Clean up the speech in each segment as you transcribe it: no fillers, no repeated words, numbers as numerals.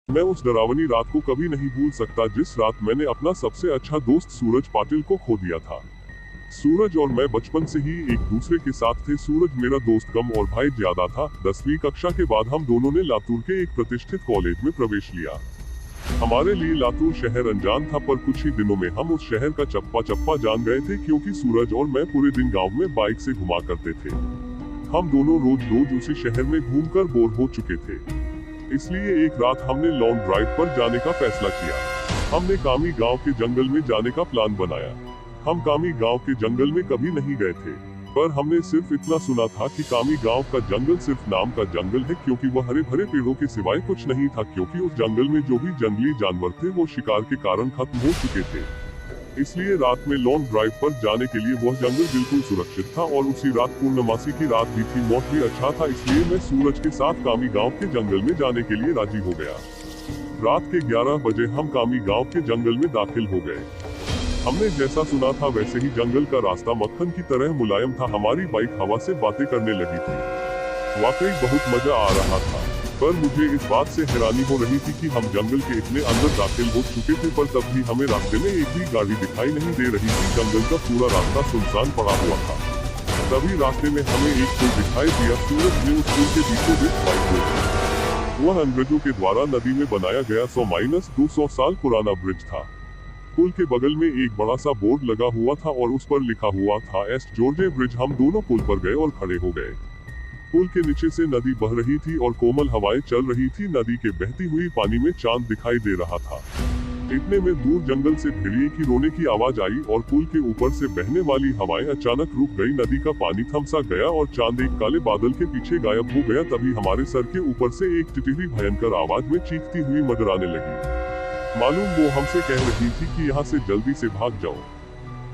मैं उस डरावनी रात को कभी नहीं भूल सकता जिस रात मैंने अपना सबसे अच्छा दोस्त सूरज पाटिल को खो दिया था। सूरज और मैं बचपन से ही एक दूसरे के साथ थे। सूरज मेरा दोस्त कम और भाई ज्यादा था। 10वीं कक्षा के बाद हम दोनों ने लातूर के एक प्रतिष्ठित कॉलेज में प्रवेश लिया। हमारे लिए लातूर शहर अनजान था, पर कुछ ही दिनों में हम उस शहर का चप्पा चप्पा जान गए थे, क्योंकि सूरज और मैं पूरे दिन गांव में बाइक से घुमा करते थे। हम दोनों रोज रोज उसी शहर में घूमकर बोर हो चुके थे। इसलिए एक रात हमने लॉन्ग ड्राइव पर जाने का फैसला किया। हमने कामी गांव के जंगल में जाने का प्लान बनाया। हम कामी गांव के जंगल में कभी नहीं गए थे, पर हमने सिर्फ इतना सुना था कि कामी गांव का जंगल सिर्फ नाम का जंगल है, क्योंकि वह हरे भरे पेड़ों के सिवाय कुछ नहीं था, क्योंकि उस जंगल में जो भी जंगली जानवर थे वो शिकार के कारण खत्म हो चुके थे। इसलिए रात में लॉन्ग ड्राइव पर जाने के लिए वह जंगल बिल्कुल सुरक्षित था, और उसी रात पूर्णमासी की रात भी थी। मौसम भी अच्छा था, इसलिए मैं सूरज के साथ कामी गांव के जंगल में जाने के लिए राजी हो गया। रात के 11 बजे हम कामी गांव के जंगल में दाखिल हो गए। हमने जैसा सुना था वैसे ही जंगल का रास्ता मक्खन की तरह मुलायम था। हमारी बाइक हवा से बातें करने लगी थी। वाकई बहुत मजा आ रहा था, पर मुझे इस बात से हैरानी हो रही थी कि हम जंगल के इतने अंदर दाखिल हो चुके थे, पर तब भी हमें रास्ते में एक भी गाड़ी दिखाई नहीं दे रही थी। जंगल का पूरा रास्ता सुनसान पड़ा हुआ था। तभी रास्ते में हमें एक पुल दिखाई दिया। सूरज ने उस पुल के बीचों बीच बाइक रोकी। वह अंग्रेजों के द्वारा नदी में बनाया गया 100-200 साल पुराना ब्रिज था। पुल के बगल में एक बड़ा सा बोर्ड लगा हुआ था और उस पर लिखा हुआ था एस जॉर्जे ब्रिज। हम दोनों पुल पर गए और खड़े हो गए। पुल के नीचे से नदी बह रही थी और कोमल हवाएं चल रही थी। नदी के बहती हुई पानी में चांद दिखाई दे रहा था। इतने में दूर जंगल से भेड़िए की रोने की आवाज आई और पुल के ऊपर से बहने वाली हवाएं अचानक रुक गई। नदी का पानी थम सा गया और चांद एक काले बादल के पीछे गायब हो गया। तभी हमारे सर के ऊपर से एक टिटहरी भयंकर आवाज में चीखती हुई मंडराने लगी। मालूम वो हमसे कह रही थी कि यहाँ से जल्दी से भाग जाओ।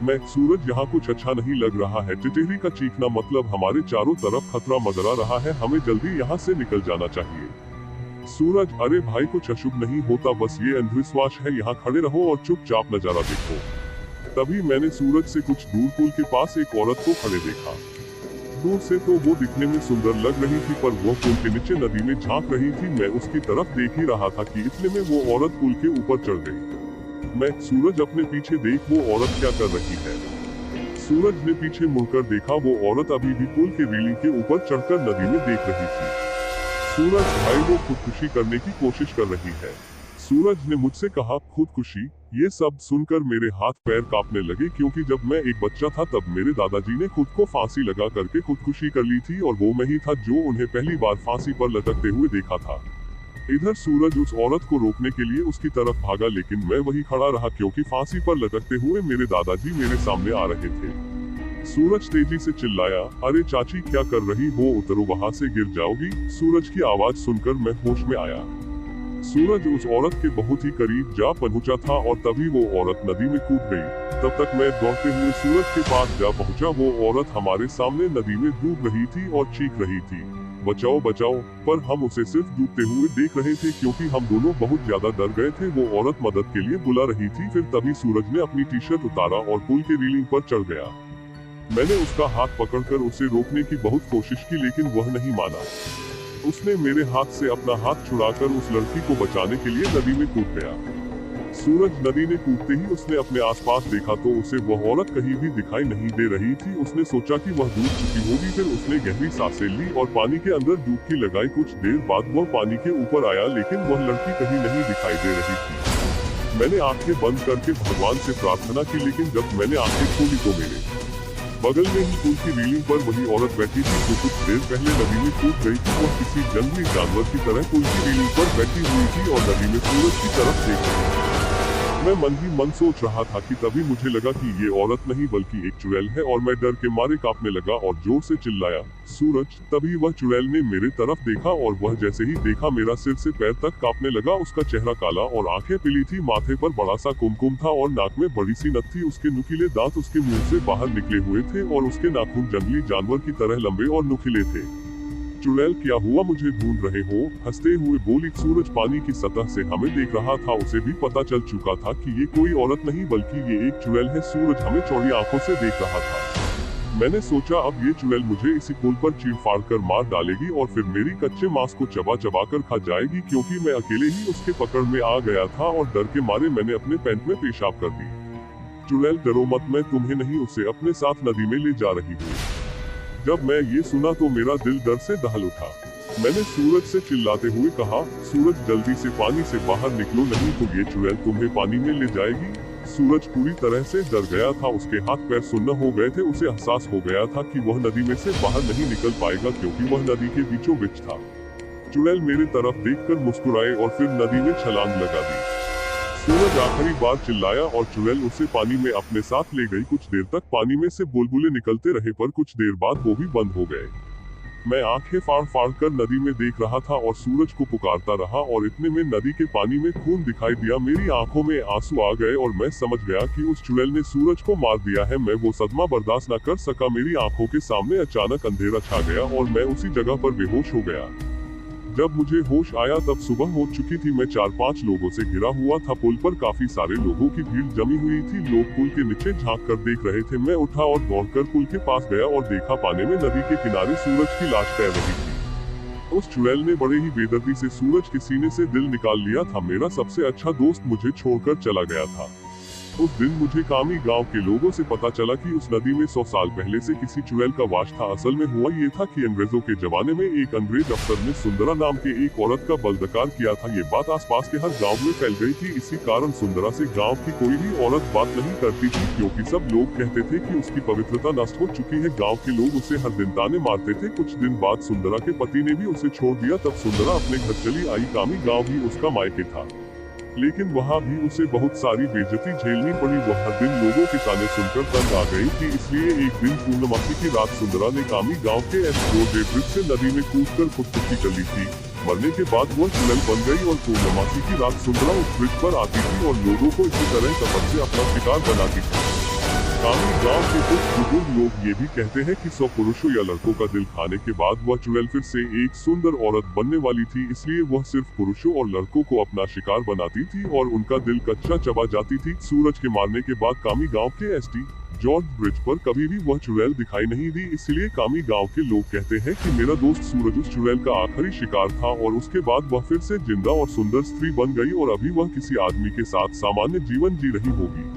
मैं सूरज, यहाँ कुछ अच्छा नहीं लग रहा है। टिटहरी का चीखना मतलब हमारे चारों तरफ खतरा मंडरा रहा है। हमें जल्दी यहाँ से निकल जाना चाहिए। सूरज, अरे भाई कुछ अशुभ नहीं होता, बस ये अंधविश्वास है। यहाँ खड़े रहो और चुपचाप नजारा देखो। तभी मैंने सूरज से कुछ दूर पुल के पास एक औरत को खड़े देखा। दूर से तो वो दिखने में सुंदर लग रही थी, पर वो पुल के नीचे नदी में झांक रही थी। मैं उसकी तरफ देख ही रहा था कि इतने में वो औरत पुल के ऊपर चढ़ गई। मैं सूरज, अपने पीछे देख, वो औरत क्या कर रही है। सूरज ने पीछे मुड़कर देखा। वो औरत अभी भी पुल के रेलिंग के ऊपर चढ़कर नदी में देख रही थी। सूरज भाई, वो खुदकुशी करने की कोशिश कर रही है। सूरज ने मुझसे कहा, खुदकुशी? ये सब सुनकर मेरे हाथ पैर कांपने लगे, क्योंकि जब मैं एक बच्चा था तब मेरे दादाजी ने खुद को फांसी लगा करके खुदकुशी कर ली थी, और वो मैं ही था जो उन्हें पहली बार फांसी पर लटकते हुए देखा था। इधर सूरज उस औरत को रोकने के लिए उसकी तरफ भागा, लेकिन मैं वही खड़ा रहा, क्योंकि फांसी पर लटकते हुए मेरे दादाजी मेरे सामने आ रहे थे। सूरज तेजी से चिल्लाया, अरे चाची, क्या कर रही हो? उतरो, वहां से गिर जाओगी। सूरज की आवाज सुनकर मैं होश में आया। सूरज उस औरत के बहुत ही करीब जा पहुंचा था और तभी वो औरत नदी में कूद गई। तब तक मैं दौड़ते हुए सूरज के पास जा पहुंचा। वो औरत हमारे सामने नदी में डूब रही थी और चीख रही थी, बचाओ बचाओ, पर हम उसे सिर्फ डूबते हुए देख रहे थे, क्योंकि हम दोनों बहुत ज्यादा डर गए थे। वो औरत मदद के लिए बुला रही थी। फिर तभी सूरज ने अपनी टी शर्ट उतारा और पुल के रेलिंग पर चढ़ गया। मैंने उसका हाथ पकड़कर उसे रोकने की बहुत कोशिश की, लेकिन वह नहीं माना। उसने मेरे हाथ से अपना हाथ छुड़ाकर उस लड़की को बचाने के लिए नदी में कूद गया। सूरज नदी में कूदते ही उसने अपने आसपास देखा तो उसे वह औरत कहीं भी दिखाई नहीं दे रही थी। उसने सोचा कि वह डूब चुकी होगी। फिर उसने गहरी सांसें ली और पानी के अंदर डुबकी लगाई। कुछ देर बाद वह पानी के ऊपर आया, लेकिन वह लड़की कहीं नहीं दिखाई दे रही थी। मैंने आंखें बंद करके भगवान से प्रार्थना की, लेकिन जब मैंने आंखें खोली तो मेरे बगल में ही पुल की रेलिंग पर वही औरत बैठी थी जो कुछ देर पहले नदी में कूद गई थी। वह किसी जंगली जानवर की तरह पुल की रेलिंग पर बैठी हुई थी और नदी में सूरज की तरफ देख रही थी। मैं मन ही मन सोच रहा था कि तभी मुझे लगा कि ये औरत नहीं बल्कि एक चुड़ैल है, और मैं डर के मारे कांपने लगा और जोर से चिल्लाया, सूरज। तभी वह चुड़ैल ने मेरे तरफ देखा और वह जैसे ही देखा मेरा सिर से पैर तक कांपने लगा। उसका चेहरा काला और आंखें पीली थी। माथे पर बड़ा सा कुमकुम था और नाक में बड़ी सी नथ थी। उसके नुकीले दांत उसके मुंह से बाहर निकले हुए थे और उसके नाखून जंगली जानवर की तरह लंबे और नुकीले थे। चुड़ैल, क्या हुआ? मुझे ढूंढ रहे हो? हंसते हुए बोली। सूरज पानी की सतह से हमें देख रहा था। उसे भी पता चल चुका था कि ये कोई औरत नहीं बल्कि ये एक चुड़ैल है। सूरज हमें चौड़ी आंखों से देख रहा था। मैंने सोचा अब ये चुड़ैल मुझे इसी पुल पर चीर-फाड़ कर मार डालेगी और फिर मेरी कच्चे मांस को चबा-चबा कर खा जाएगी, क्योंकि मैं अकेले ही उसके पकड़ में आ गया था और डर के मारे मैंने अपने पैंट में पेशाब कर दी। चुड़ैल डरो मत, मैं तुम्हें नहीं उसे अपने साथ नदी में ले जा रही हूँ। जब मैं ये सुना तो मेरा दिल डर से दहल उठा। मैंने सूरज से चिल्लाते हुए कहा, सूरज जल्दी से पानी से बाहर निकलो, नहीं तो ये चुड़ैल तुम्हें पानी में ले जाएगी। सूरज पूरी तरह से डर गया था, उसके हाथ पैर सुन्न हो गए थे। उसे एहसास हो गया था कि वह नदी में से बाहर नहीं निकल पाएगा, क्योंकि वह नदी के बीचों बीच था। चुड़ैल मेरे तरफ देखकर मुस्कुराए और फिर नदी में छलांग लगा दी। सूरज आखिरी बार चिल्लाया और चुड़ैल उसे पानी में अपने साथ ले गई। कुछ देर तक पानी में से बुलबुले निकलते रहे, पर कुछ देर बाद वो भी बंद हो गए। मैं आंखें फाड़-फाड़ कर नदी में देख रहा था और सूरज को पुकारता रहा, और इतने में नदी के पानी में खून दिखाई दिया। मेरी आंखों में आंसू आ गए और मैं समझ गया कि उस चुड़ैल ने सूरज को मार दिया है। मैं वो सदमा बर्दाश्त न कर सका। मेरी आंखों के सामने अचानक अंधेरा छा गया और मैं उसी जगह पर बेहोश हो गया। जब मुझे होश आया तब सुबह हो चुकी थी। मैं 4-5 लोगों से घिरा हुआ था। पुल पर काफी सारे लोगों की भीड़ जमी हुई थी। लोग पुल के नीचे झांक कर देख रहे थे। मैं उठा और दौड़कर पुल के पास गया और देखा पानी में नदी के किनारे सूरज की लाश तैर रही थी। उस चुड़ैल ने बड़े ही बेदर्दी से सूरज के सीने से दिल निकाल लिया था। मेरा सबसे अच्छा दोस्त मुझे छोड़कर चला गया था। उस दिन मुझे कामी गांव के लोगों से पता चला कि उस नदी में 100 साल पहले से किसी चुड़ैल का वास था। असल में हुआ ये था कि अंग्रेजों के जमाने में एक अंग्रेज अफसर ने सुंदरा नाम के एक औरत का बलात्कार किया था। ये बात आसपास के हर गांव में फैल गई थी। इसी कारण सुंदरा से गांव की कोई भी औरत बात नहीं करती थी, क्योंकि सब लोग कहते थे कि उसकी पवित्रता नष्ट हो चुकी है। गाँव के लोग उसे हर दिन ताने मारते थे। कुछ दिन बाद सुंदरा के पति ने भी उसे छोड़ दिया। तब सुंदरा अपने घर चली आई। कामी गाँव भी उसका मायके था, लेकिन वहाँ भी उसे बहुत सारी बेइज्जती झेलनी पड़ी। वह हर दिन लोगों के ताने सुनकर तंग आ गई थी। इसलिए एक दिन पूर्णमासी की रात सुंदरा ने कामी गांव के ब्रिज से नदी में कूदकर खुदकुशी कर ली थी। मरने के बाद वह चुड़ैल बन गई और पूर्णमासी की रात सुंदरा उस ब्रिज पर आती थी और लोगों को इसी तरह सफर से अपना शिकार बनाती थी। कामी गांव के कुछ बुजुर्ग लोग ये भी कहते हैं कि 100 पुरुषों या लड़कों का दिल खाने के बाद वह चुड़ैल फिर से एक सुंदर औरत बनने वाली थी। इसलिए वह सिर्फ पुरुषों और लड़कों को अपना शिकार बनाती थी और उनका दिल कच्चा चबा जाती थी। सूरज के मारने के बाद कामी गांव के जॉर्ज ब्रिज पर कभी भी वह चुड़ैल दिखाई नहीं दी। इसलिए कामी गांव के लोग कहते हैं कि मेरा दोस्त सूरज उस चुड़ैल का आखिरी शिकार था और उसके बाद वह फिर से जिंदा और सुंदर स्त्री बन गई और अभी वह किसी आदमी के साथ सामान्य जीवन जी रही होगी।